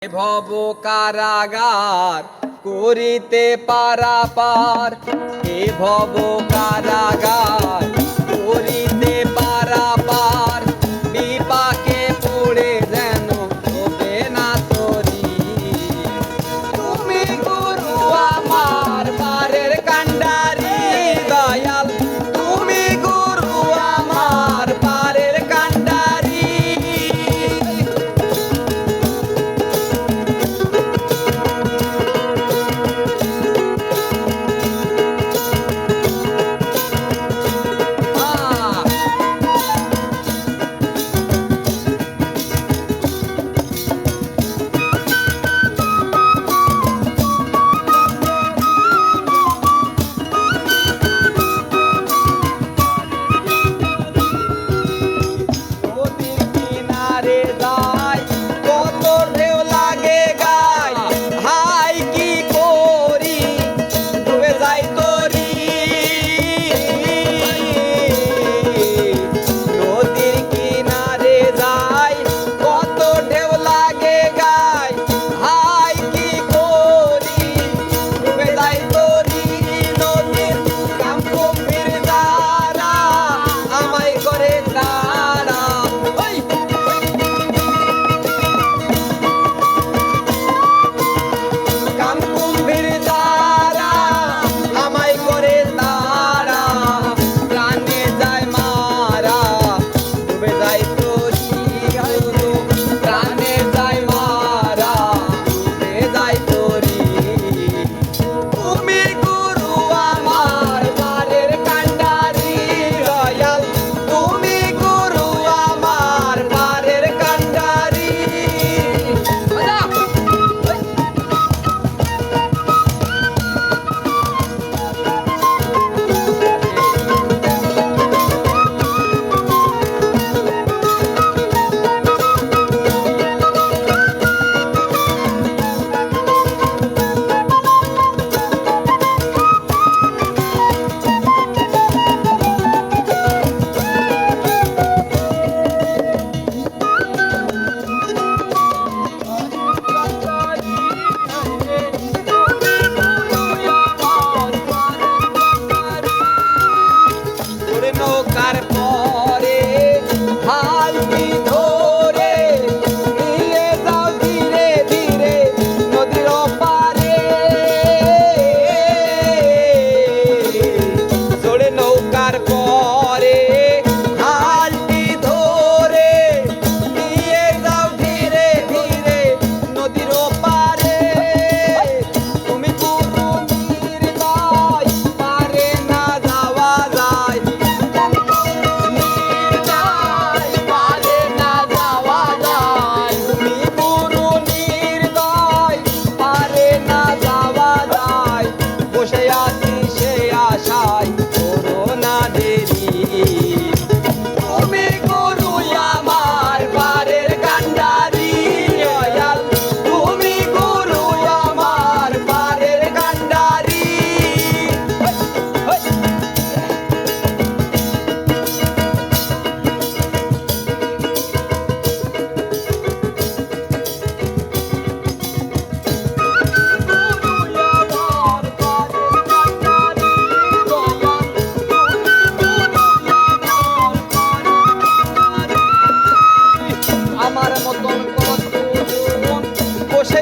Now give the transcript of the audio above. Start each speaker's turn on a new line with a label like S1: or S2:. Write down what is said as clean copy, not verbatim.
S1: ভব কারাগার করিতে পারাপার, এ ভব কারাগার করিতে পারাপার, বিপাকে পড়ে যেন হবে না তরি। তুমি গুরু আমার পারের কান্ডারি দয়াল, তুমি গুরু আমার পারের কান্ডারি। নৌকার পরে হালকি ধরে নিয়ে যাও ধীরে ধীরে নদীর পারে, চড়ে নৌকার পরে হালকি ধরে নিয়ে যাও ধীরে ধীরে নদীর পারে। তুমি গুরু নির্দয় পারে না যাওয়া যায়, বসে আছি সে আশায় করো না দেরি। তুমি গুরু আমার পারের কান্ডারি দয়াল, তুমি গুরু আমার পারের কান্ডারি। আমার মতন কত বসে